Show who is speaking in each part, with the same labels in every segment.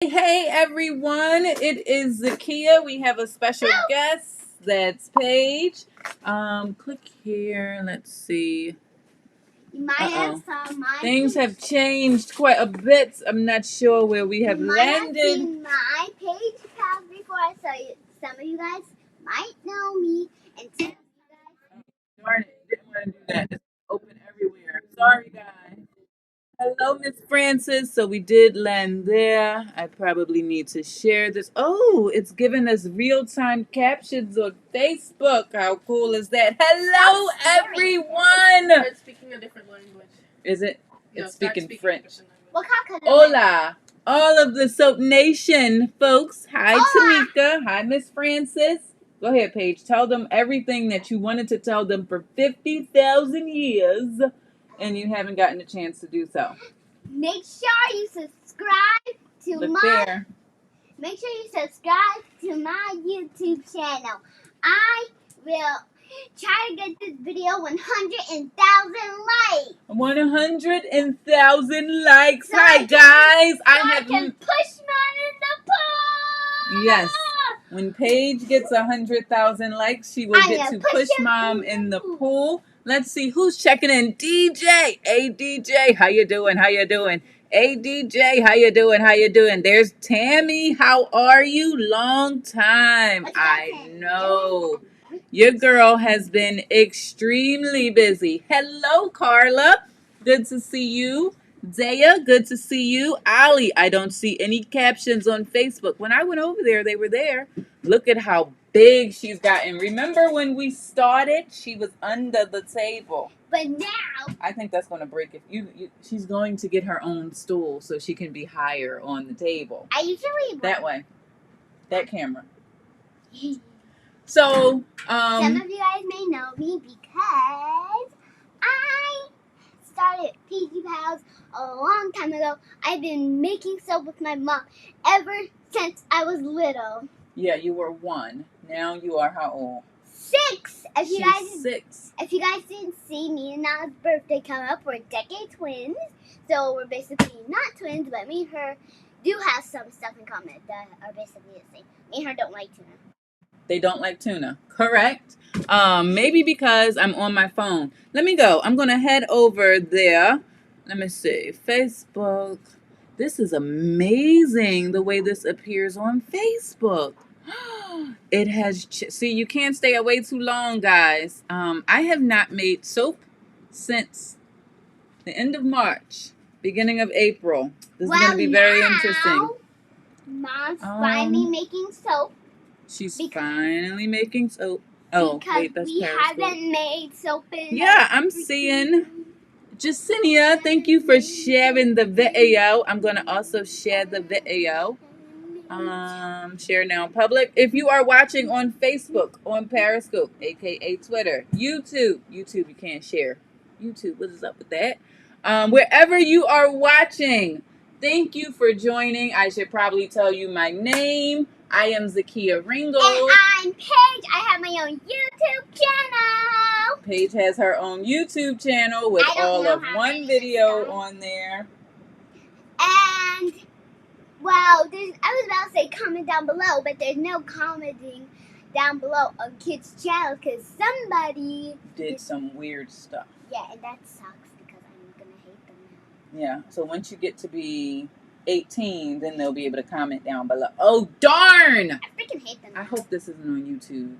Speaker 1: Hey everyone, it is Zakia. We have a special guest. That's Paige. Click here. Let's see.
Speaker 2: You might have some
Speaker 1: Things have changed quite a bit. I'm not sure where we have
Speaker 2: you
Speaker 1: landed.
Speaker 2: Might have seen my page pals before, so some of you guys might know me, and some of you guys.
Speaker 1: Darn it, didn't want to do that. It's open everywhere. Sorry, guys. Hello, Miss Francis. So we did land there. I probably need to share this. Oh, it's giving us real-time captions on Facebook. How cool is that? Hello, everyone.
Speaker 3: It's speaking a different language.
Speaker 1: Is it? It's speaking French.
Speaker 2: Hola.
Speaker 1: Hola, all of the Soap Nation folks. Hi,
Speaker 2: Hola.
Speaker 1: Tamika. Hi, Miss Francis. Go ahead, Paige. Tell them everything that you wanted to tell them for 50,000 years, and you haven't gotten a chance to do so.
Speaker 2: Make sure you subscribe to
Speaker 1: Look there.
Speaker 2: Make sure you subscribe to my YouTube channel. I will try to get this video 100,000 likes.
Speaker 1: 100,000 likes.
Speaker 2: So
Speaker 1: Hi, guys.
Speaker 2: I can push mine in the pool.
Speaker 1: Yes. When Paige gets 100,000 likes, she will get to push Mom in the pool. Let's see who's checking in. DJ. Hey, DJ. How you doing? How you doing? Hey, DJ. How you doing? How you doing? There's Tammy. How are you? Long time. I know. Your girl has been extremely busy. Hello, Carla. Good to see you. Zaya, good to see you. Ali, I don't see any captions on Facebook. When I went over there, they were there. Look at how big she's gotten. Remember when we started? She was under the table.
Speaker 2: But now
Speaker 1: I think that's going to break it. She's going to get her own stool so she can be higher on the table.
Speaker 2: I usually
Speaker 1: that way. That camera. So,
Speaker 2: some of you guys may know me because I started PG Pals a long time ago. I've been making soap with my mom ever since I was little.
Speaker 1: Yeah, you were 1. Now you are how old?
Speaker 2: 6.
Speaker 1: She's 6.
Speaker 2: If you guys didn't see me and Nana's birthday come up, we're decade twins. So we're basically not twins, but me and her do have some stuff in common that are basically the same. Me and her don't like tuna.
Speaker 1: They don't like tuna. Correct. Maybe because I'm on my phone. Let me go. I'm going to head over there. Let me see. Facebook. This is amazing the way this appears on Facebook. It has, see, you can't stay away too long, guys. I have not made soap since the end of March, beginning of April. This is going to be very interesting.
Speaker 2: Mom's finally making soap.
Speaker 1: She's finally making soap. Oh,
Speaker 2: because
Speaker 1: wait, that's
Speaker 2: we
Speaker 1: Periscope.
Speaker 2: haven't made soap in.
Speaker 1: Yeah, I'm seeing. Jacinia, thank you for sharing the video. I'm going to also share the video. Share now in public. If you are watching on Facebook, on Periscope, aka Twitter, YouTube, you can't share. YouTube, what is up with that? Wherever you are watching, thank you for joining. I should probably tell you my name. I am Zakia Ringgold.
Speaker 2: And I'm Paige. I have my own YouTube channel.
Speaker 1: Paige has her own YouTube channel with all of one video on there.
Speaker 2: And, well, I was about to say comment down below, but there's no commenting down below on kids' channel because somebody
Speaker 1: did some weird stuff.
Speaker 2: Yeah, and that sucks because I'm going to hate them now.
Speaker 1: Yeah, so once you get to be 18, then they'll be able to comment down below. Oh, darn!
Speaker 2: I freaking hate them now.
Speaker 1: I hope this isn't on YouTube.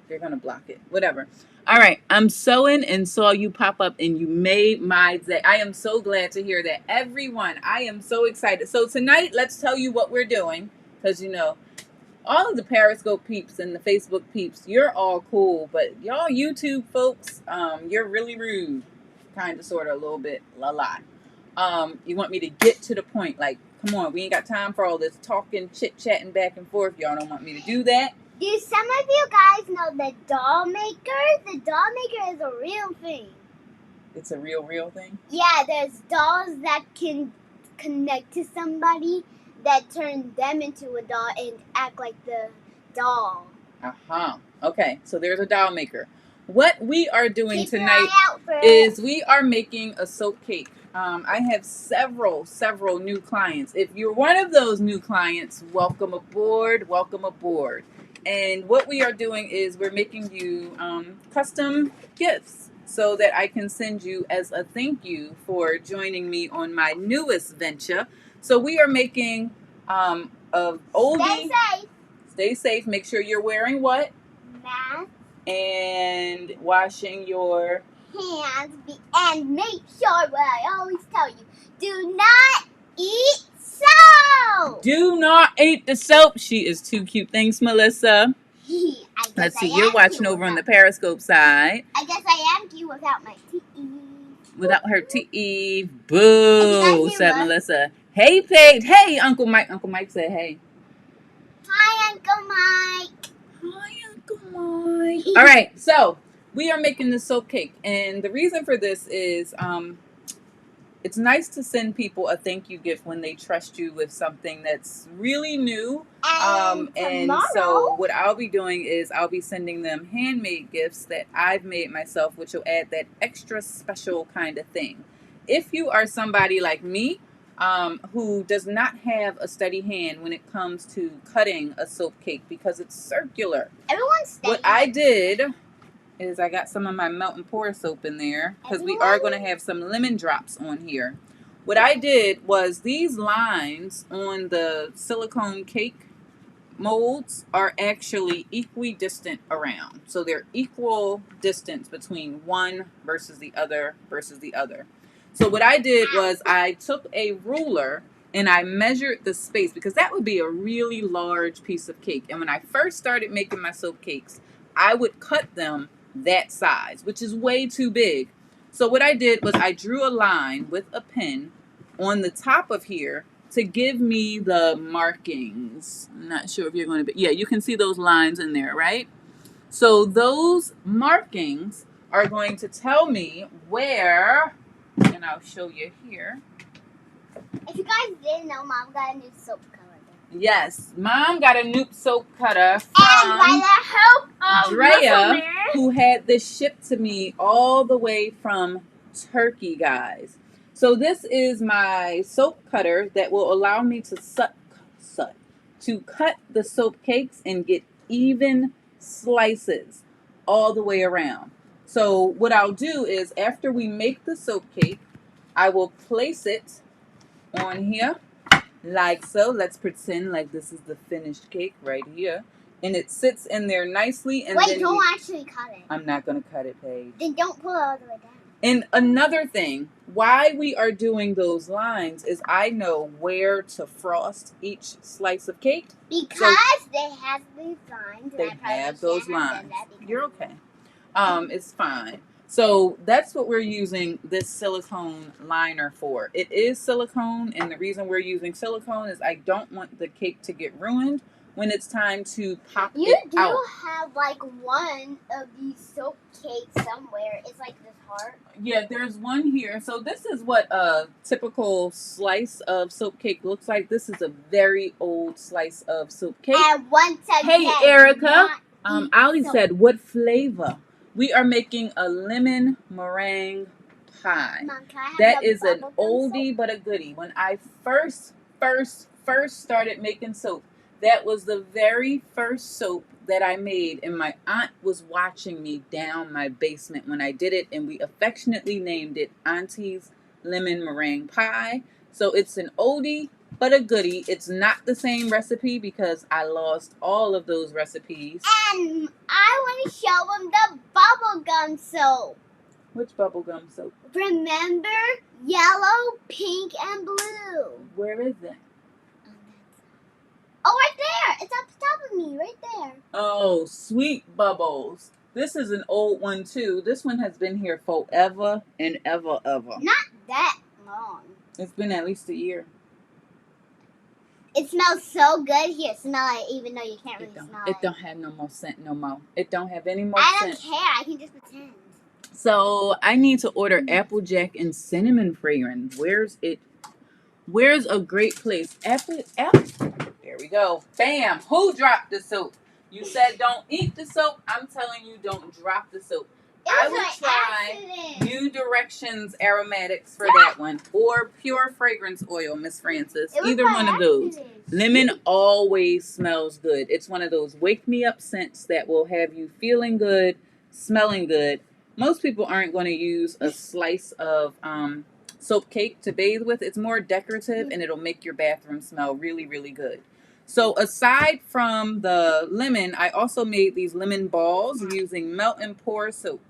Speaker 1: They're going to block it. Whatever. All right, I'm sewing and saw you pop up and you made my day. I am so glad to hear that. Everyone, I am so excited. So tonight, let's tell you what we're doing because, you know, all of the Periscope peeps and the Facebook peeps, you're all cool, but y'all YouTube folks, you're really rude. Kind of, sort of, a little bit, a lot. You want me to get to the point, like, come on, we ain't got time for all this talking, chit-chatting back and forth. Y'all don't want me to do that.
Speaker 2: Do some of you guys know the doll maker? The doll maker is a real thing.
Speaker 1: It's a real thing?
Speaker 2: Yeah, there's dolls that can connect to somebody that turn them into a doll and act like the doll.
Speaker 1: Uh-huh. Okay, so there's a doll maker. What we are doing tonight is we are making a soap cake. I have several new clients. If you're one of those new clients, welcome aboard, welcome aboard. And what we are doing is we're making you custom gifts so that I can send you as a thank you for joining me on my newest venture. So we are making a oldie.
Speaker 2: Stay safe.
Speaker 1: Stay safe. Make sure you're wearing what?
Speaker 2: Mask.
Speaker 1: And washing your
Speaker 2: hands and make sure what I always tell you, do not eat soap.
Speaker 1: Do not eat the soap. She is too cute. Thanks, Melissa. Let's see. You're watching over on the Periscope side.
Speaker 2: I guess I am cute without my teeth.
Speaker 1: Without her teeth. Boo, said Melissa. Hey, Paige. Hey, Uncle Mike. Uncle Mike said hey.
Speaker 2: Hi, Uncle Mike.
Speaker 1: Hi, Uncle Mike. All right, so we are making the soap cake, and the reason for this is it's nice to send people a thank you gift when they trust you with something that's really new. And so what I'll be doing is I'll be sending them handmade gifts that I've made myself, which will add that extra special kind of thing. If you are somebody like me, who does not have a steady hand when it comes to cutting a soap cake because it's circular.
Speaker 2: Everyone's steady.
Speaker 1: What I did is I got some of my melt and pour soap in there because we are going to have some lemon drops on here. What I did was these lines on the silicone cake molds are actually equidistant around. So they're equal distance between one versus the other versus the other. So what I did was I took a ruler and I measured the space because that would be a really large piece of cake. And when I first started making my soap cakes, I would cut them that size, which is way too big. So what I did was I drew a line with a pen on the top of here to give me the markings. I'm not sure if you're going to be, yeah, you can see those lines in there, right? So those markings are going to tell me where, and I'll show you here.
Speaker 2: If you guys didn't know, Mom got a new soap cutter.
Speaker 1: Yes, Mom got a new soap cutter from Drea, who had this shipped to me all the way from Turkey, guys. So this is my soap cutter that will allow me to cut the soap cakes and get even slices all the way around. So what I'll do is after we make the soap cake, I will place it on here like so. Let's pretend like this is the finished cake right here. And it sits in there nicely. And
Speaker 2: wait, don't actually cut it.
Speaker 1: I'm not going to cut it, Paige.
Speaker 2: Then don't pull it all the way down.
Speaker 1: And another thing, why we are doing those lines is I know where to frost each slice of cake.
Speaker 2: Because they have these lines.
Speaker 1: They have those lines. You're okay. It's fine. So that's what we're using this silicone liner for. It is silicone, and the reason we're using silicone is I don't want the cake to get ruined when it's time to pop it out.
Speaker 2: You do have like one of these soap cakes somewhere. It's like this heart.
Speaker 1: Yeah, there's one here. So this is what a typical slice of soap cake looks like. This is a very old slice of soap cake.
Speaker 2: And once again,
Speaker 1: hey, Erica. Ali said, what flavor? We are making a lemon meringue pie.
Speaker 2: Mom, can I have
Speaker 1: that is an oldie but a goodie. When I first started making soap, that was the very first soap that I made, and my aunt was watching me down my basement when I did it, and we affectionately named it Auntie's Lemon Meringue Pie. So it's an oldie but a goodie. It's not the same recipe because I lost all of those recipes.
Speaker 2: And I want to show them the bubblegum soap.
Speaker 1: Which bubblegum soap?
Speaker 2: Remember? Yellow, pink, and blue.
Speaker 1: Where is it?
Speaker 2: Oh, right there. It's up top of me, right there.
Speaker 1: Oh, Sweet Bubbles. This is an old one, too. This one has been here forever and ever.
Speaker 2: Not that long.
Speaker 1: It's been at least a year.
Speaker 2: It smells so good. Here, smell it, even though you can't really smell it.
Speaker 1: It don't have no more scent no more. It don't have any more
Speaker 2: scent.
Speaker 1: I
Speaker 2: don't care. I can just pretend.
Speaker 1: So, I need to order Applejack and cinnamon fragrance. Where's it? Where's a great place? Apple. There we go. Bam. Who dropped the soap? You said don't eat the soap. I'm telling you, don't drop the soap. I would try New Directions Aromatics for that one. Or Pure Fragrance Oil, Miss Francis. Either one of those. Lemon always smells good. It's one of those wake me up scents that will have you feeling good, smelling good. Most people aren't going to use a slice of soap cake to bathe with. It's more decorative and it'll make your bathroom smell really, really good. So aside from the lemon, I also made these lemon balls using melt and pour soap.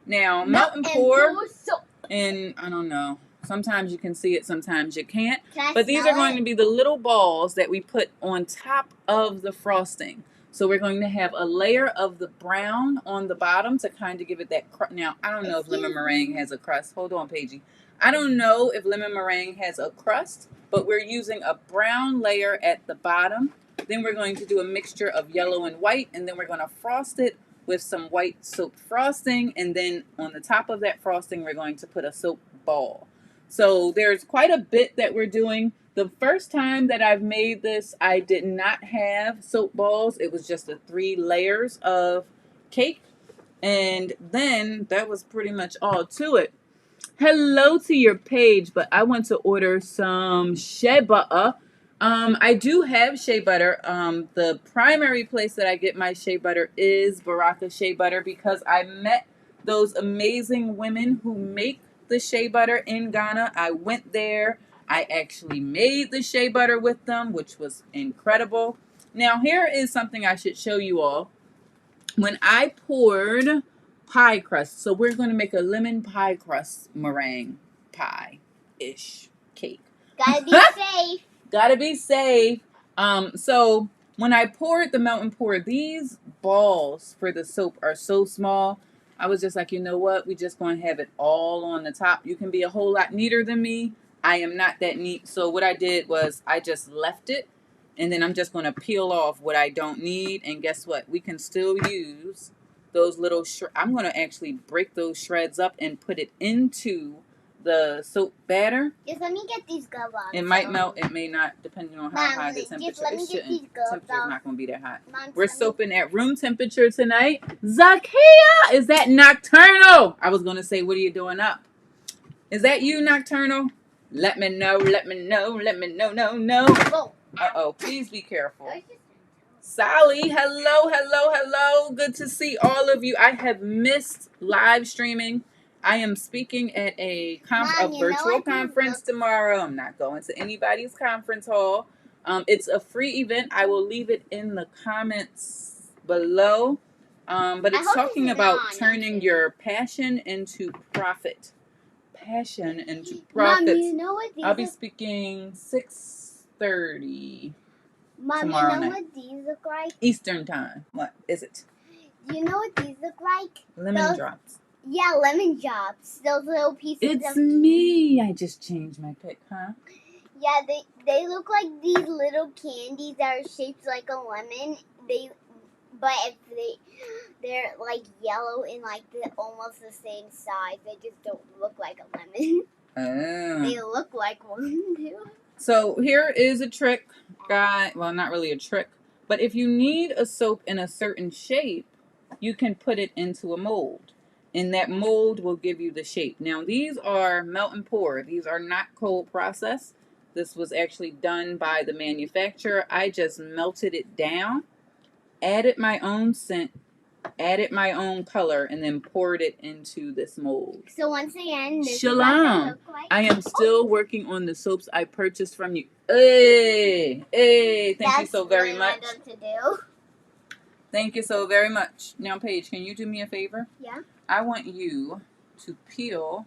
Speaker 1: Now, melt and pour soap. And I don't know. Sometimes you can see it, sometimes you can't. But these are going to be the little balls that we put on top of the frosting. So we're going to have a layer of the brown on the bottom to kind of give it that crust. Now, I don't know if lemon meringue has a crust. Hold on, Paigey. I don't know if lemon meringue has a crust, but we're using a brown layer at the bottom. Then we're going to do a mixture of yellow and white, and then we're going to frost it with some white soap frosting, and then on the top of that frosting, we're going to put a soap ball. So there's quite a bit that we're doing. The first time that I've made this, I did not have soap balls. It was just the 3 layers of cake, and then that was pretty much all to it. Hello to your page, but I want to order some shea butter. I do have shea butter. The primary place that I get my shea butter is Baraka Shea Butter because I met those amazing women who make the shea butter in Ghana. I went there. I actually made the shea butter with them, which was incredible. Now, here is something I should show you all. When I poured pie crust, so we're going to make a lemon pie crust meringue pie-ish cake.
Speaker 2: Gotta be safe.
Speaker 1: Gotta be safe. So when I poured the melt and pour, these balls for the soap are so small. I was just like, you know what? We just going to have it all on the top. You can be a whole lot neater than me. I am not that neat. So what I did was I just left it. And then I'm just going to peel off what I don't need. And guess what? We can still use those little I'm going to actually break those shreds up and put it into the soap batter.
Speaker 2: Just let me get these gloves on.
Speaker 1: It might melt. It may not, depending on how high the temperature.
Speaker 2: Just let me get these gloves
Speaker 1: Temperature's not going to be that hot.
Speaker 2: Mom,
Speaker 1: We're soaping at room temperature tonight. Zakia, is that Nocturnal? I was going to say, what are you doing up? Is that you, Nocturnal? Let me know. Let me know. Let me know. No.
Speaker 2: Whoa.
Speaker 1: Uh-oh, please be careful. Sally, hello. Good to see all of you. I have missed live streaming. I am speaking at a virtual conference tomorrow. I'm not going to anybody's conference hall. It's a free event. I will leave it in the comments below. But it's talking about turning your passion into profit. Passion into profit.
Speaker 2: Mom, you know what these
Speaker 1: I'll be speaking 6:30
Speaker 2: Mom,
Speaker 1: tomorrow
Speaker 2: you know
Speaker 1: night.
Speaker 2: what these look like?
Speaker 1: Eastern time. What is it?
Speaker 2: Do you know what these look like?
Speaker 1: Lemon drops.
Speaker 2: Yeah, lemon drops. Those little pieces
Speaker 1: It's me. I just changed my pick, huh?
Speaker 2: Yeah, they look like these little candies that are shaped like a lemon. But if they're like yellow and like almost the same size. They just don't look like a lemon.
Speaker 1: Oh.
Speaker 2: They look like one too.
Speaker 1: So here is a trick, guy. Well, not really a trick, but if you need a soap in a certain shape, you can put it into a mold. And that mold will give you the shape. Now, these are melt and pour. These are not cold process. This was actually done by the manufacturer. I just melted it down, added my own scent, added my own color, and then poured it into this mold.
Speaker 2: So once again, this
Speaker 1: Shalom.
Speaker 2: is what they look like.
Speaker 1: I am still working on the soaps I purchased from you. Hey, thank you so very much.
Speaker 2: That's what I to do.
Speaker 1: Thank you so very much. Now, Paige, can you do me a favor?
Speaker 2: Yeah.
Speaker 1: I want you to peel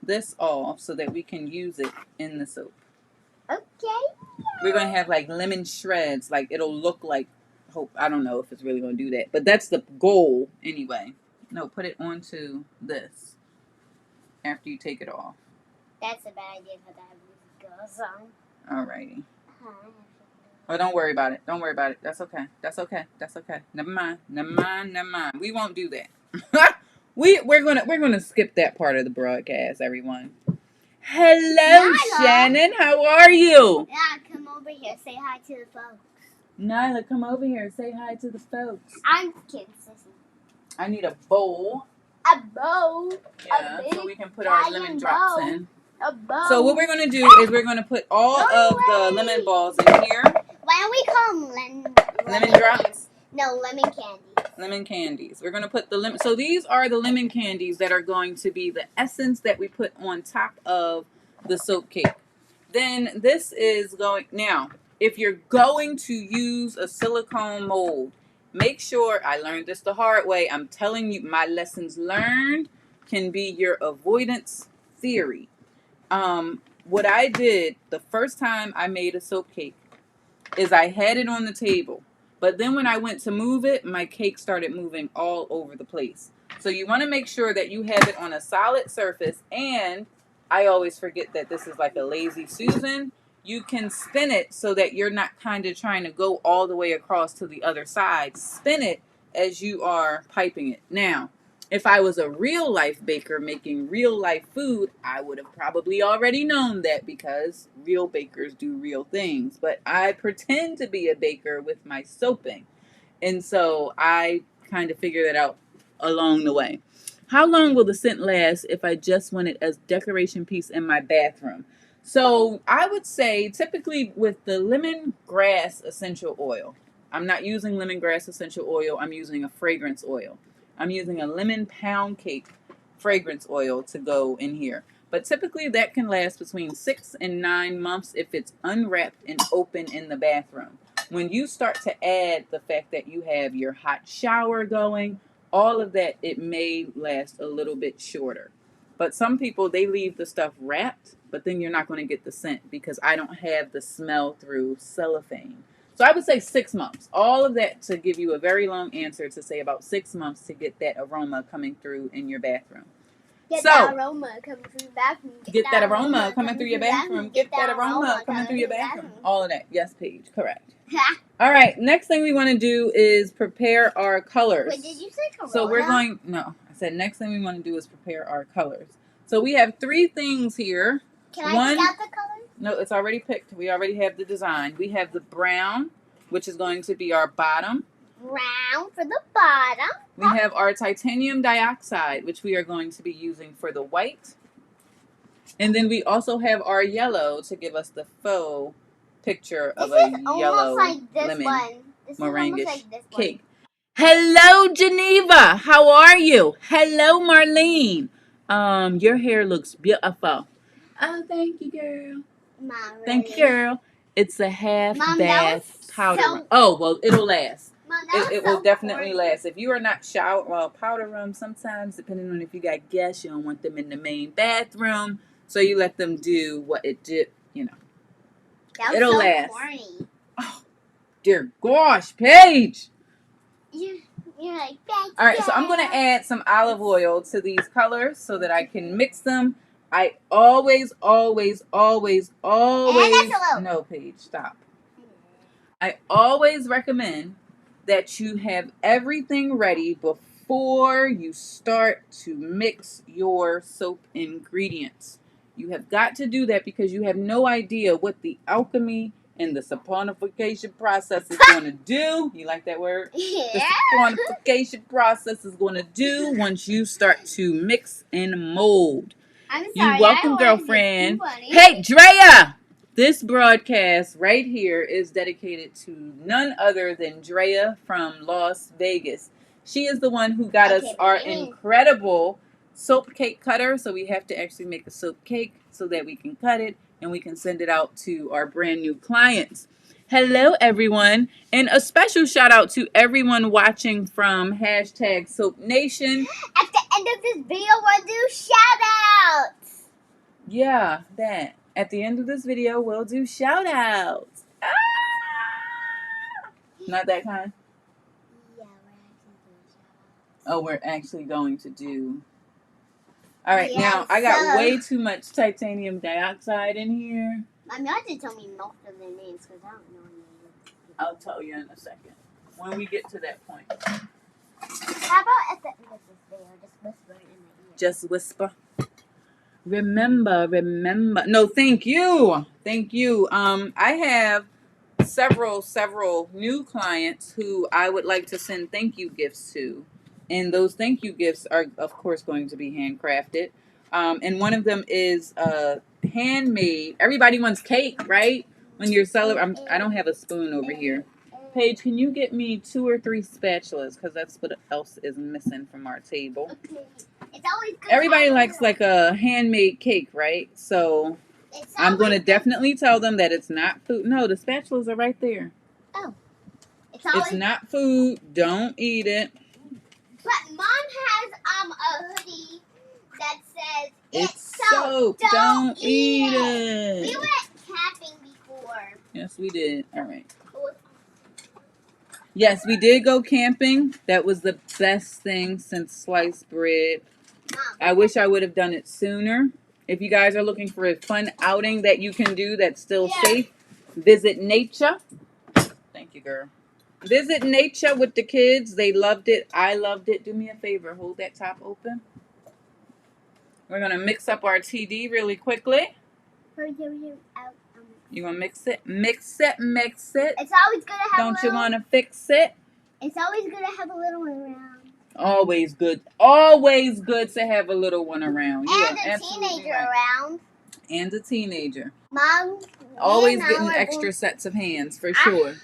Speaker 1: this off so that we can use it in the soap.
Speaker 2: Okay.
Speaker 1: We're going to have like lemon shreds. Like it'll look like, I don't know if it's really going to do that. But that's the goal anyway. No, put it onto this after you take it off.
Speaker 2: That's a bad idea because I have goes on.
Speaker 1: Alrighty. Oh, don't worry about it. Don't worry about it. That's okay. That's okay. That's okay. Never mind. Never mind. Never mind. We won't do that. we're gonna skip that part of the broadcast, everyone. Hello,
Speaker 2: Nyla.
Speaker 1: Shannon. How are you?
Speaker 2: Yeah, come over here. Say hi to the folks.
Speaker 1: Nyla, come over here. Say hi to the folks.
Speaker 2: I'm kidding, sissy.
Speaker 1: I need a bowl
Speaker 2: A bow.
Speaker 1: Yeah, so we can put our lemon drops in.
Speaker 2: A bow.
Speaker 1: So what we're going to do is we're going to put all of the lemon balls in here.
Speaker 2: Why don't we call them
Speaker 1: lemon drops?
Speaker 2: No, lemon candies.
Speaker 1: Lemon candies. We're going to put the lemon. So these are the lemon candies that are going to be the essence that we put on top of the soap cake. Then this is going, now, if you're going to use a silicone mold, make sure, I learned this the hard way. I'm telling you, my lessons learned can be your avoidance theory. What I did the first time I made a soap cake is I had it on the table. But then when I went to move it, my cake started moving all over the place. So you want to make sure that you have it on a solid surface. And I always forget that this is like a lazy Susan. You can spin it so that you're not kind of trying to go all the way across to the other side. Spin it as you are piping it. Now, if I was a real life baker making real life food, I would have probably already known that because real bakers do real things. But I pretend to be a baker with my soaping. And so I kind of figure that out along the way. How long will the scent last if I just want it as decoration piece in my bathroom? So I would say typically with the lemongrass essential oil, I'm not using lemongrass essential oil, I'm using a fragrance oil. I'm using a lemon pound cake fragrance oil to go in here. But typically that can last between 6 and 9 months if it's unwrapped and open in the bathroom. When you start to add the fact that you have your hot shower going, all of that, it may last a little bit shorter. But some people, they leave the stuff wrapped, but then you're not going to get the scent because I don't have the smell through cellophane. So I would say 6 months. All of that to give you a very long answer to say about 6 months to get that aroma coming through in your bathroom.
Speaker 2: Get that aroma coming through your bathroom.
Speaker 1: Get that aroma coming through your bathroom. Get that aroma coming through your bathroom. All of that. Yes, Paige. Correct. All right. Next thing we want to do is prepare our colors.
Speaker 2: Wait, did you say Corona?
Speaker 1: So we're going, no. I said next thing we want to do is prepare our colors. So we have 3 things here.
Speaker 2: Can I pick out the colors?
Speaker 1: No, it's already picked. We already have the design. We have the brown, which is going to be our bottom.
Speaker 2: Brown for the bottom.
Speaker 1: We have our titanium dioxide, which we are going to be using for the white. And then we also have our yellow to give us the faux picture of a yellow
Speaker 2: like
Speaker 1: lemon meringue
Speaker 2: like
Speaker 1: cake. Hello, Geneva. How are you? Hello, Marlene. Your hair looks beautiful. Oh, thank you, girl.
Speaker 2: Mom, really?
Speaker 1: Thank you, girl. It's a half bath powder room. Oh, well, it'll last.
Speaker 2: Mom,
Speaker 1: it will definitely last. If you are not powder room, sometimes, depending on if you got guests, you don't want them in the main bathroom. So you let them do what it did, you know. It'll last.
Speaker 2: Corny.
Speaker 1: Oh, dear gosh, Paige.
Speaker 2: You're like,
Speaker 1: all right, so I'm going to add some olive oil to these colors so that I can mix them. I always, no, Paige, stop. I always recommend that you have everything ready before you start to mix your soap ingredients. You have got to do that because you have no idea what the alchemy and the saponification process is going to do. You like that word?
Speaker 2: Yeah.
Speaker 1: The saponification process is going to do once you start to mix and mold.
Speaker 2: I'm sorry,
Speaker 1: you're welcome, girlfriend. Hey, Drea! This broadcast right here is dedicated to none other than Drea from Las Vegas. She is the one who got us our incredible soap cake cutter. So we have to actually make a soap cake so that we can cut it and we can send it out to our brand new clients. Hello, everyone. And a special shout out to everyone watching from #SoapNation.
Speaker 2: At the end of this video, we'll do shout outs.
Speaker 1: Yeah, that. At the end of this video, we'll do shout outs. Ah! Not that kind?
Speaker 2: Yeah, we're actually doing shout outs.
Speaker 1: Oh, we're actually going to do. All right, now I got way too much titanium dioxide in here.
Speaker 2: Mommy, you have to tell me most of their names because I don't know any names.
Speaker 1: I'll tell you in a second when we get to that point.
Speaker 2: How about at the end of this video, just whisper in my ear?
Speaker 1: Just whisper. Remember. No, thank you. I have several new clients who I would like to send thank you gifts to. And those thank you gifts are, of course, going to be handcrafted. And one of them is handmade. Everybody wants cake, right? When you're celebrating. I don't have a spoon over here. Paige, can you get me 2 or 3 spatulas? Because that's what else is missing from our table.
Speaker 2: Okay. It's always good.
Speaker 1: Everybody likes like a handmade cake, right? So I'm going to definitely tell them that it's not food. No, the spatulas are right there.
Speaker 2: Oh.
Speaker 1: It's not food. Don't eat it.
Speaker 2: But Mom has a hoodie that says
Speaker 1: it's soap. Don't eat it.
Speaker 2: We went camping before.
Speaker 1: Yes, we did. All right. Yes, we did go camping. That was the best thing since sliced bread. I wish I would have done it sooner. If you guys are looking for a fun outing that you can do that's still safe, visit nature. Thank you, girl. Visit nature with the kids. They loved it. I loved it. Do me a favor. Hold that top open. We're going to mix up our TD really quickly. You're going to mix it? Mix it, mix it.
Speaker 2: It's always good to have
Speaker 1: Don't you want to fix it?
Speaker 2: It's always good to have a little one around.
Speaker 1: Always good. Always good to have a little one around.
Speaker 2: And a teenager around.
Speaker 1: And a teenager.
Speaker 2: Mom.
Speaker 1: Always getting extra sets of hands, for sure.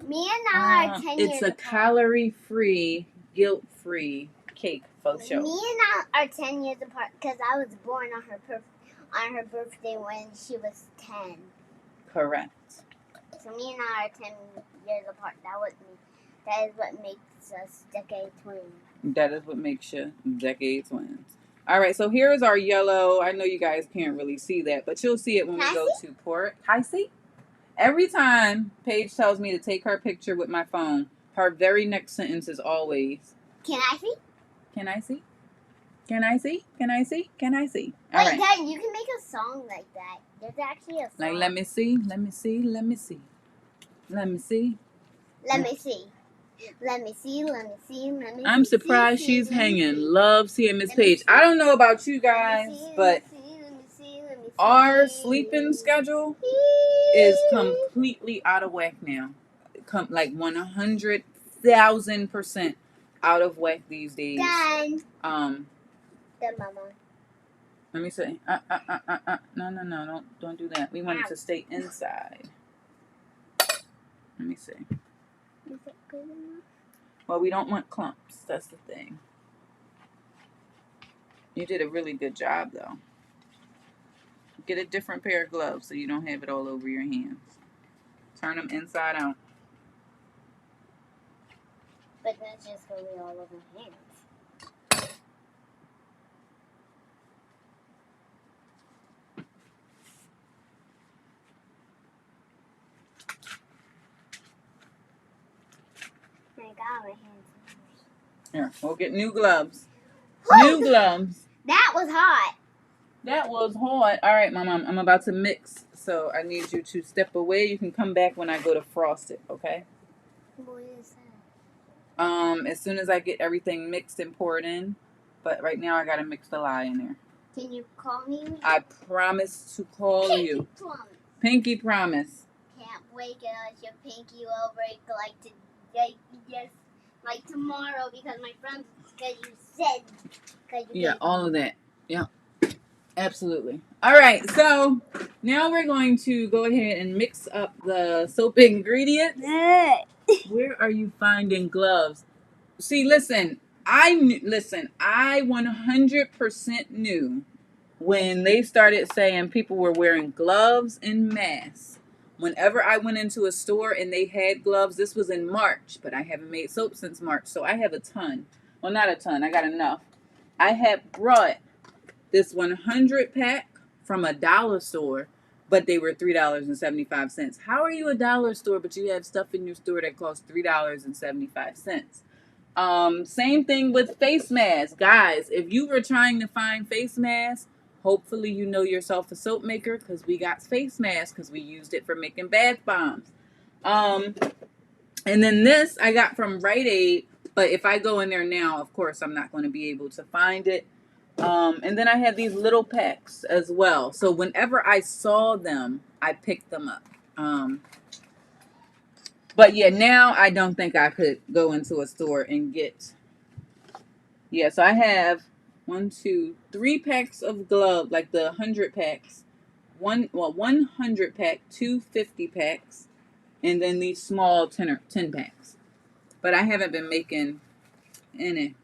Speaker 2: Me and Nala are 10 years
Speaker 1: It's a calorie-free, guilt-free cake, for sure.
Speaker 2: Me and Nala are 10 years apart because I was born on her birthday when she was 10.
Speaker 1: Correct.
Speaker 2: So me and Nala are 10 years apart. That is what makes us decade twins.
Speaker 1: That is what makes you decade twins. All right, so here is our yellow. I know you guys can't really see that, but you'll see it when we go to port. Hi, see? Every time Paige tells me to take her picture with my phone, her very next sentence is always,
Speaker 2: Can I see?
Speaker 1: Can I see? Can I see? Can I see? Can I see?
Speaker 2: All right. Dad, you can make a song like that. There's actually a song.
Speaker 1: Like, let me see, let me see, let me see. Let me see.
Speaker 2: Let me see. Let me see, let me see, let me see.
Speaker 1: I'm surprised she's hanging. Love seeing Miss Paige. I don't know about you guys, but our sleeping schedule is completely out of whack now. Like 100,000% out of whack these days.
Speaker 2: Done.
Speaker 1: Mama. Let me see. No, don't do that. We want it to stay inside. Let me see.
Speaker 2: Is it good enough?
Speaker 1: Well, we don't want clumps. That's the thing. You did a really good job, though. Get a different pair of gloves so you don't have it all over your hands. Turn them inside out.
Speaker 2: But that's just going to be all over my hands. I got my hands.
Speaker 1: Here, we'll get new gloves. New gloves.
Speaker 2: That was hot.
Speaker 1: That was hot. All right, Mom, I'm about to mix, so I need you to step away. You can come back when I go to frost it, okay?
Speaker 2: What is that?
Speaker 1: As soon as I get everything mixed and poured in, but right now I gotta mix the lye in there.
Speaker 2: Can you call me?
Speaker 1: I promise to call you. Pinky promise.
Speaker 2: Can't wait, guys. Your pinky will break like tomorrow because my friend, because you said.
Speaker 1: Yeah, all of that. Yeah. Absolutely. All right, so now we're going to go ahead and mix up the soap ingredients. Where are you finding gloves? See, listen, I 100% knew when they started saying people were wearing gloves and masks. Whenever I went into a store and they had gloves, this was in March, but I haven't made soap since March, so I have a ton. Well, not a ton, I got enough. I had brought this 100 pack from a dollar store, but they were $3.75. How are you a dollar store, but you have stuff in your store that costs $3.75? Same thing with face masks. Guys, if you were trying to find face masks, hopefully you know yourself a soap maker, because we got face masks because we used it for making bath bombs. And then this I got from Rite Aid, but if I go in there now, of course, I'm not going to be able to find it. And then I had these little packs as well. So whenever I saw them, I picked them up. But yeah, now I don't think I could go into a store and get Yeah, so I have 3 packs of gloves, like the 100 packs. 100 pack, 250 packs, and then these small 10 packs. But I haven't been making any.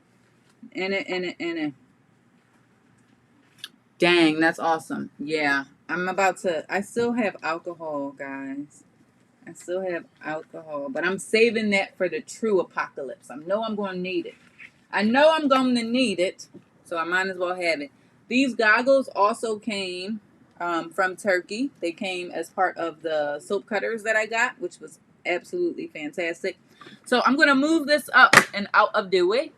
Speaker 1: Any. Dang, that's awesome. Yeah, I still have alcohol, guys. I still have alcohol, but I'm saving that for the true apocalypse. I know I'm going to need it. So I might as well have it. These goggles also came from Turkey. They came as part of the soap cutters that I got, which was absolutely fantastic. So I'm going to move this up and out of the way.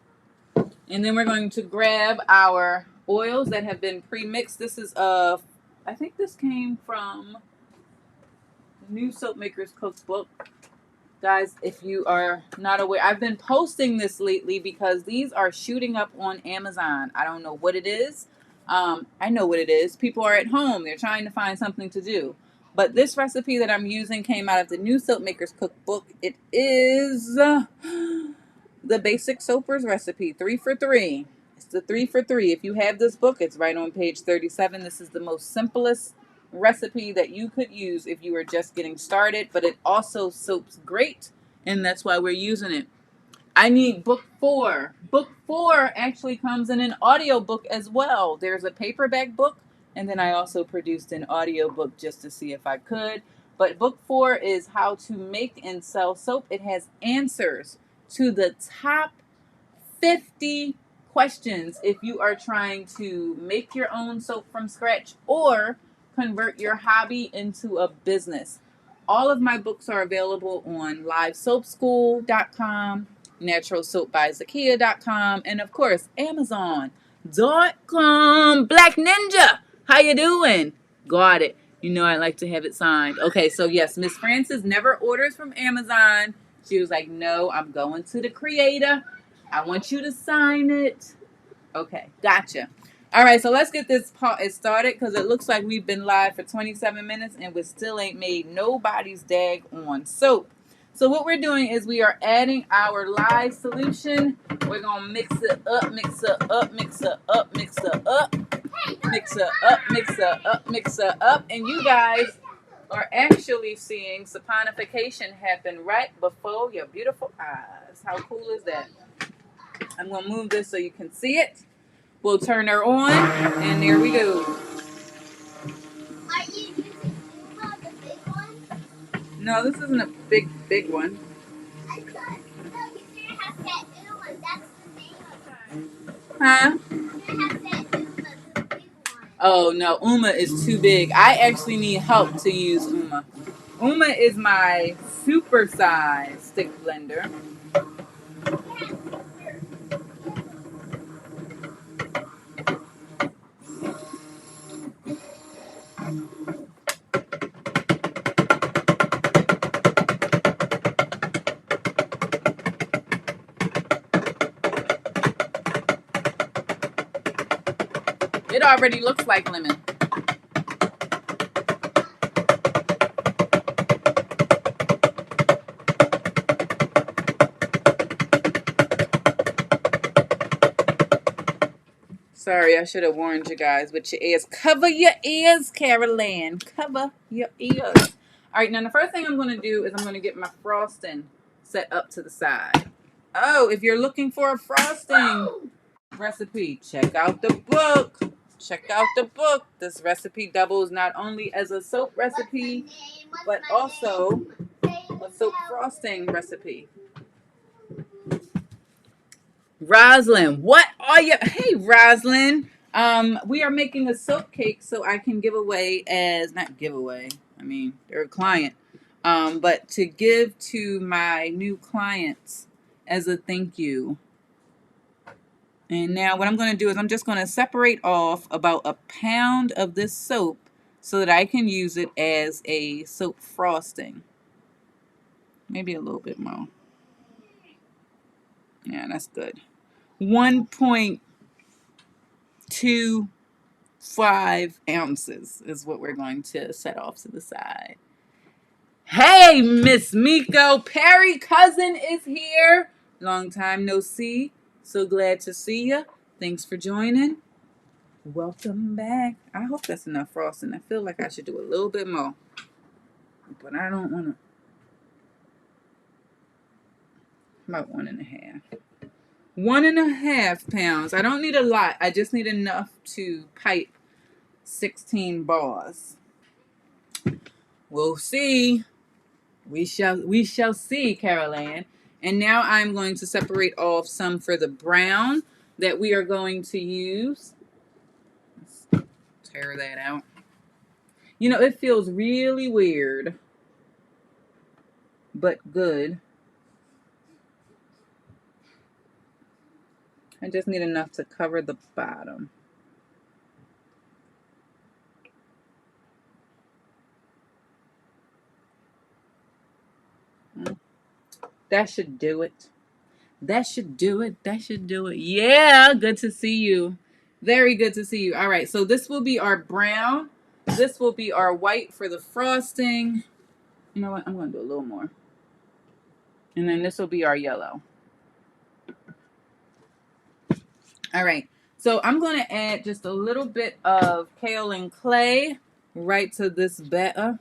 Speaker 1: And then we're going to grab our oils that have been pre-mixed. This is I think this came from the New Soap Makers Cookbook. Guys, if you are not aware, I've been posting this lately because these are shooting up on Amazon. I don't know what it is. I know what it is. People are at home. They're trying to find something to do. But this recipe that I'm using came out of the New Soap Makers Cookbook. It is the Basic Soapers recipe, 3 for 3. It's the 3 for 3. If you have this book, it's right on page 37. This is the most simplest recipe that you could use if you were just getting started, but it also soaps great, and that's why we're using it. I need book 4. Book 4 actually comes in an audio book as well. There's a paperback book, and then I also produced an audio book just to see if I could. But book 4 is how to make and sell soap. It has answers to the top 50 questions if you are trying to make your own soap from scratch or convert your hobby into a business. All of my books are available on livesoapschool.com, naturalsoapbyzakia.com, and of course, Amazon.com. Black Ninja, how you doing? Got it. You know I like to have it signed. Okay, so yes, Miss Francis never orders from Amazon. She was like, no, I'm going to the creator. I want you to sign it. Okay, gotcha. All right, so let's get this part started because it looks like we've been live for 27 minutes and we still ain't made nobody's dag on soap. So what we're doing is we are adding our live solution. We're going to mix it up, mix it up, mix it up, mix it up, mix it up, mix it up, mix it up. And you guys are actually seeing saponification happen right before your beautiful eyes. How cool is that? I'm going to move this so you can see it. We'll turn her on, and there we go.
Speaker 2: Are you using Uma, the big one?
Speaker 1: No, this isn't a big one.
Speaker 2: I thought, no, you should have said Uma. That's the name of her.
Speaker 1: Huh?
Speaker 2: You should have said Uma, the big one.
Speaker 1: Oh, no, Uma is too big. I actually need help to use Uma. Uma is my super size stick blender. It already looks like lemon. Sorry, I should have warned you guys with your ears. Cover your ears, Carol Ann. Cover your ears. All right, now the first thing I'm going to do is I'm going to get my frosting set up to the side. Oh, if you're looking for a frosting recipe, check out the book. Check out the book. This recipe doubles not only as a soap recipe, but also a soap frosting recipe. Roslyn, what are you? Hey, Roslyn. We are making a soap cake so I can give away not give away. I mean, they're a client. But to give to my new clients as a thank you. And now what I'm going to do is I'm just going to separate off about a pound of this soap so that I can use it as a soap frosting. Maybe a little bit more. Yeah, that's good. 1.25 ounces is what we're going to set off to the side. Hey, Miss Miko. Perry Cousin is here. Long time no see. So glad to see you. Thanks for joining. Welcome back. I hope that's enough frosting. I feel like I should do a little bit more, but I don't want to. About 1.5. 1.5 pounds. I don't need a lot. I just need enough to pipe 16 bars. We'll see. We shall see, Carol Ann. And now I'm going to separate off some for the brown that we are going to use. Let's tear that out. You know, it feels really weird, but good. I just need enough to cover the bottom. That should do it. That should do it. That should do it. Yeah, good to see you. Very good to see you. All right, so this will be our brown. This will be our white for the frosting. You know what? I'm going to do a little more. And then this will be our yellow. All right, so I'm going to add just a little bit of kaolin clay right to this batter.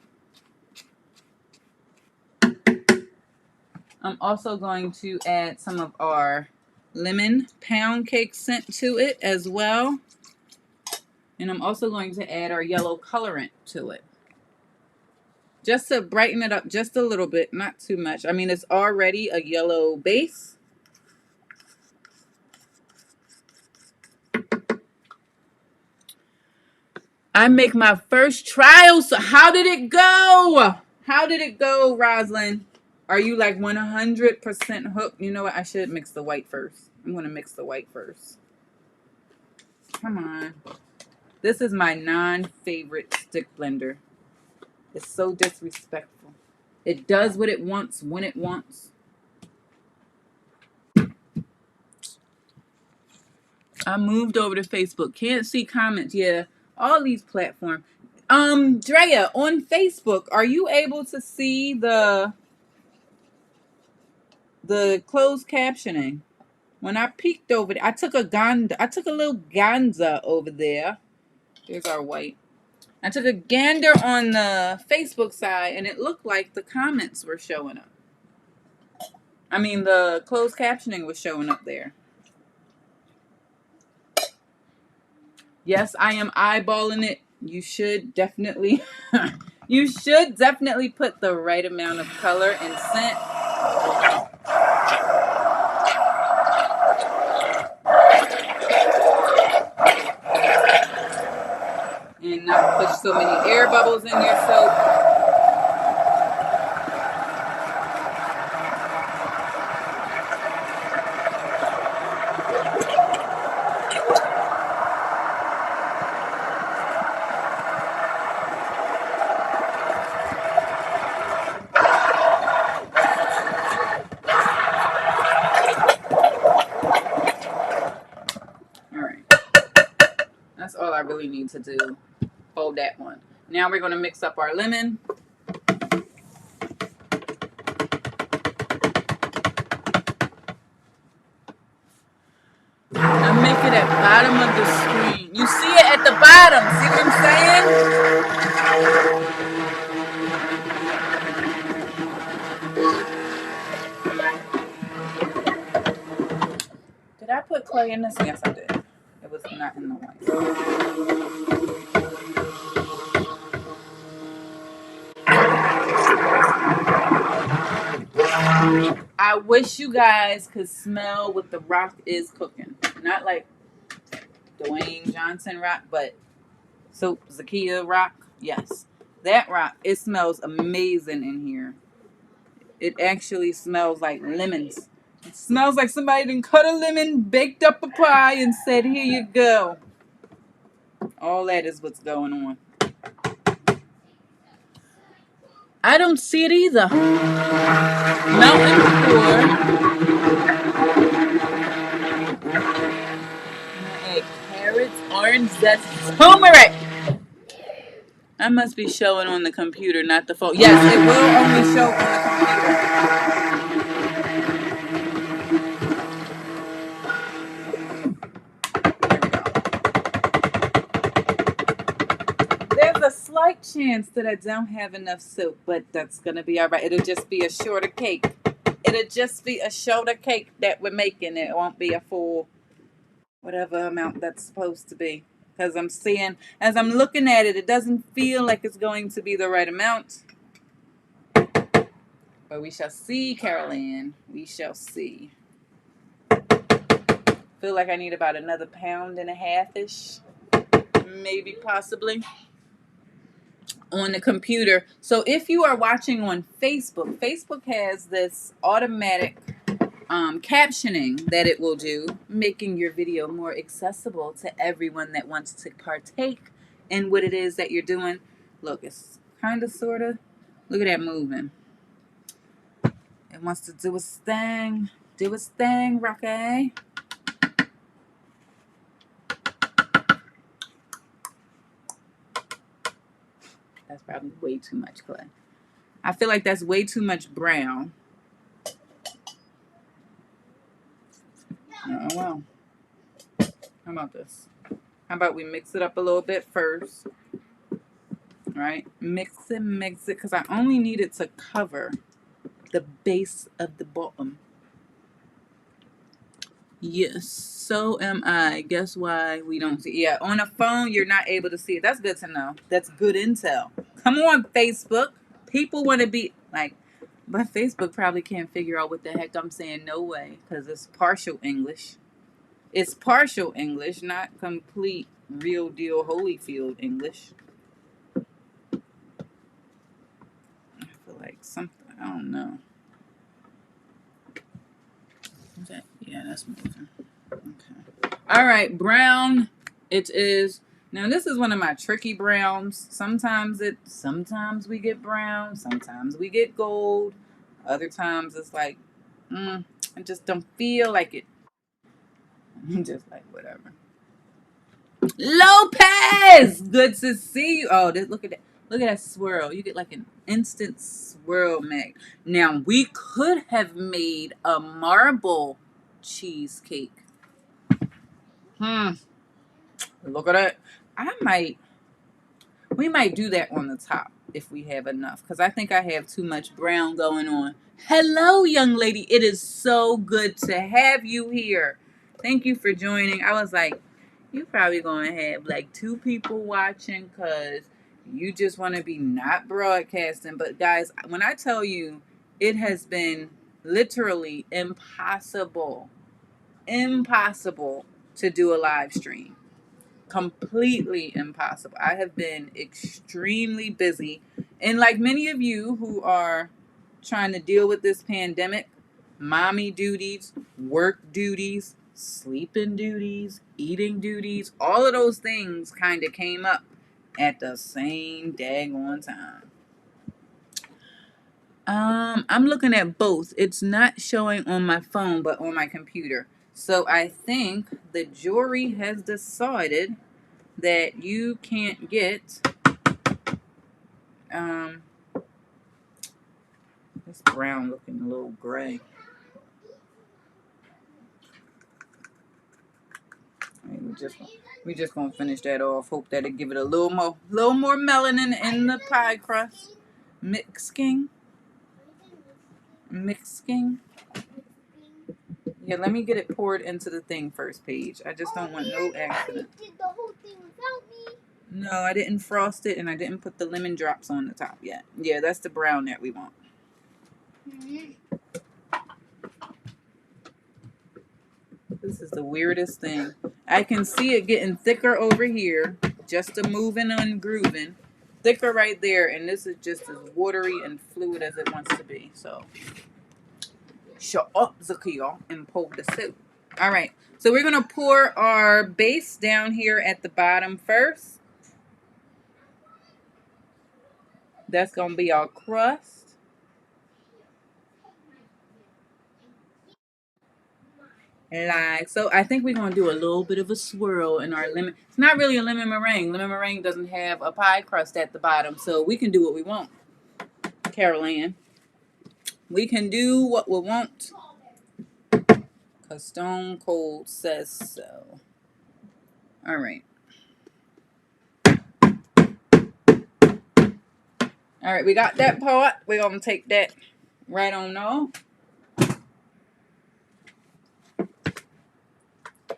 Speaker 1: I'm also going to add some of our lemon pound cake scent to it as well. And I'm also going to add our yellow colorant to it. Just to brighten it up just a little bit, not too much. I mean, it's already a yellow base. I make my first trial, so how did it go? How did it go, Roslyn? Are you like 100% hooked? You know what? I should mix the white first. I'm going to mix the white first. Come on. This is my non-favorite stick blender. It's so disrespectful. It does what it wants when it wants. I moved over to Facebook. Can't see comments. Yeah, all these platforms. Drea, on Facebook, are you able to see the closed captioning? When I peeked over there, I took a little ganza over there. There's our white. I took a gander on the Facebook side, and it looked like the comments were showing up. I mean, the closed captioning was showing up there. Yes, I am eyeballing it. You should definitely, you should definitely put the right amount of color and scent. And not push so many air bubbles in your soap. That's all I really need to do. Hold that one. Now we're going to mix up our lemon. I make it at bottom of the screen. You see it at the bottom. See what I'm saying? Did I put clay in this? Yes, I did. It was not in the white. I wish you guys could smell what the rock is cooking. Not like Dwayne Johnson rock, but Soap Zakia rock. Yes. That rock, it smells amazing in here. It actually smells like lemons. It smells like somebody done cut a lemon, baked up a pie, and said, here you go. All that is what's going on. I don't see it either. Melting pour. Add carrots, orange zest, turmeric. I must be showing on the computer, not the phone. Yes, it will only show on the computer. chance that I don't have enough soup, but that's going to be all right. It'll just be a shorter cake. It'll just be a shorter cake that we're making. It won't be a full whatever amount that's supposed to be. Because I'm seeing, as I'm looking at it, it doesn't feel like it's going to be the right amount. But we shall see, Carol Ann. We shall see. Feel like I need about another 1.5 pounds-ish. Maybe, possibly. On the computer. So if you are watching on Facebook, Facebook has this automatic captioning that it will do, making your video more accessible to everyone that wants to partake in what it is that you're doing. Look, it's kind of, sort of. Look at that moving. It wants to do its thing. Do its thing, Rocky. That's probably way too much clay. I feel like that's way too much brown. Oh, well. How about this? How about we mix it up a little bit first? Right? Mix it, because I only need it to cover the base of the bottom. Yes, so am I. Guess why we don't see? Yeah, on a phone, you're not able to see it. That's good to know. That's good intel. Come on, Facebook. People want to be like, but Facebook probably can't figure out what the heck I'm saying. No way, because it's partial English. It's partial English, not complete, real deal Holyfield English. I feel like something, I don't know. Is that? Yeah, that's moving. Okay. All right, brown it is. Now this is one of my tricky browns. Sometimes we get brown, sometimes we get gold. Other times it's like, I just don't feel like it. I'm just like, whatever. Lopez, good to see you. Oh, look at that. Look at that swirl. You get like an instant swirl, Meg. Now, we could have made a marble cheesecake. Look at that. We might do that on the top if we have enough, because I think I have too much brown going on. Hello, young lady. It is so good to have you here. Thank you for joining. I was like, you probably going to have like 2 people watching because you just want to be not broadcasting. But guys, when I tell you, it has been literally impossible to do a live stream. Completely impossible. I have been extremely busy. And like many of you who are trying to deal with this pandemic, mommy duties, work duties, sleeping duties, eating duties, all of those things kind of came up at the same daggone time. I'm looking at both. It's not showing on my phone, but on my computer. So I think the jury has decided that you can't get this brown looking a little gray. We just gonna finish that off. Hope that it give it a little more melanin in the pie crust. Mixing. Yeah, let me get it poured into the thing first, Paige. I just don't want no accident.
Speaker 2: You did the whole thing without me.
Speaker 1: No, I didn't frost it, and I didn't put the lemon drops on the top yet. Yeah, that's the brown that we want. This is the weirdest thing. I can see it getting thicker over here, just a moving and grooving. Thicker right there, and this is just as watery and fluid as it wants to be. So, shut up, Zakia, and pour the soup. All right, so we're going to pour our base down here at the bottom first. That's going to be our crust. Like so, I think we're gonna do a little bit of a swirl in our lemon. It's not really a lemon meringue. Lemon meringue doesn't have a pie crust at the bottom, so we can do what we want. Carol Ann, we can do what we want, cause Stone Cold says so. All right. All right, we got that part. We're going to take that right on off.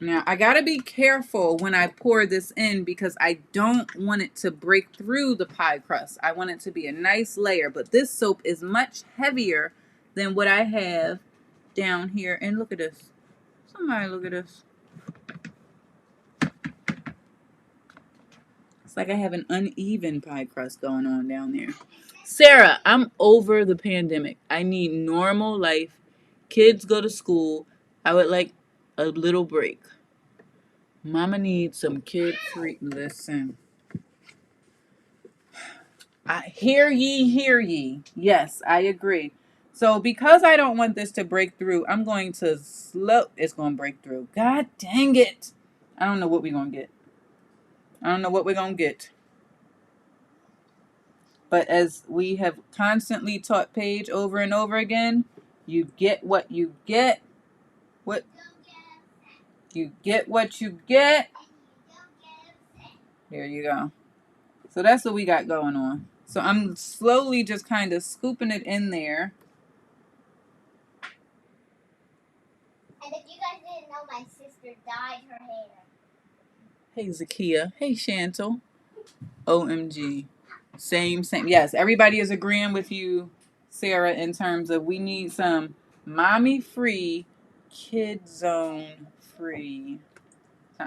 Speaker 1: Now, I got to be careful when I pour this in because I don't want it to break through the pie crust. I want it to be a nice layer, but this soap is much heavier than what I have down here. And look at this. Somebody look at this. It's like I have an uneven pie crust going on down there. Sarah, I'm over the pandemic. I need normal life. Kids go to school. I would like a little break. Mama needs some kid-free. Listen. Hear ye, hear ye. Yes, I agree. So because I don't want this to break through, I'm going to it's going to break through. God dang it. I don't know what we're going to get. I don't know what we're going to get. But as we have constantly taught Paige over and over again, you get what you get. What you get what you get. There you go. So that's what we got going on. So I'm slowly just kind of scooping it in there.
Speaker 2: And if you guys didn't know, my sister dyed her hair.
Speaker 1: Hey, Zakia. Hey, Chantal. OMG. Same. Yes, everybody is agreeing with you, Sarah, in terms of we need some mommy-free, kid zone-free.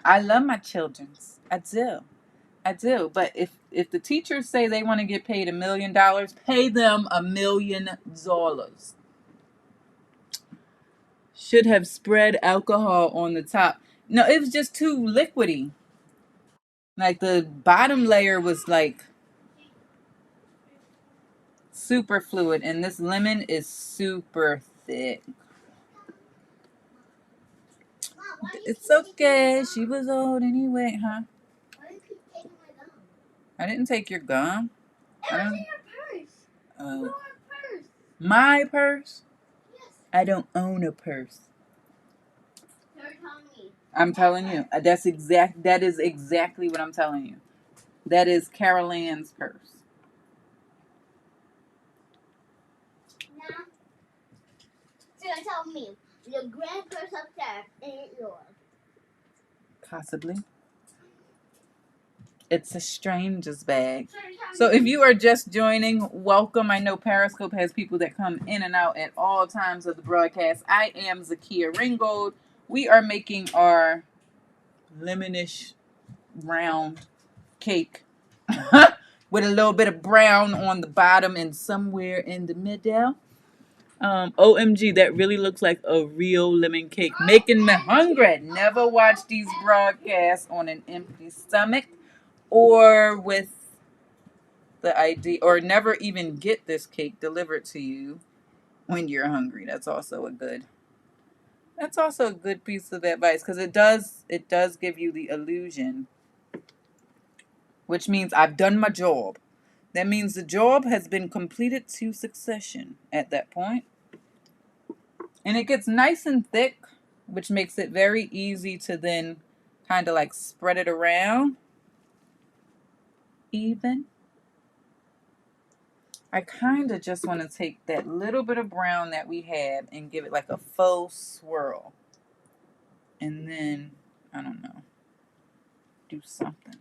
Speaker 1: I love my childrens. I do. But if the teachers say they want to get paid $1 million, pay them $1 million. Should have spread alcohol on the top. No, it was just too liquidy. Like the bottom layer was like super fluid, and this lemon is super thick. It's okay. She was old anyway, huh?
Speaker 2: Why do you keep taking my gum?
Speaker 1: I didn't take your gum.
Speaker 2: It was in your purse. Your purse.
Speaker 1: My purse?
Speaker 2: Yes.
Speaker 1: I don't own a purse.
Speaker 2: You're telling me.
Speaker 1: I'm telling you. That is exactly what I'm telling you. That is Carol Ann's purse.
Speaker 2: Nah. So you're telling me the grand purse upstairs ain't yours.
Speaker 1: Possibly. It's a stranger's bag. So if you are just joining, welcome. I know Periscope has people that come in and out at all times of the broadcast. I am Zakia Ringgold. We are making our lemonish round cake with a little bit of brown on the bottom and somewhere in the middle. OMG, that really looks like a real lemon cake. Making me hungry. Never watch these broadcasts on an empty stomach or with the idea, or never even get this cake delivered to you when you're hungry. That's also a good piece of advice, because it does give you the illusion, which means I've done my job. That means the job has been completed to succession at that point. And it gets nice and thick, which makes it very easy to then kind of like spread it around even. I kind of just want to take that little bit of brown that we had and give it like a faux swirl. And then, I don't know, do something.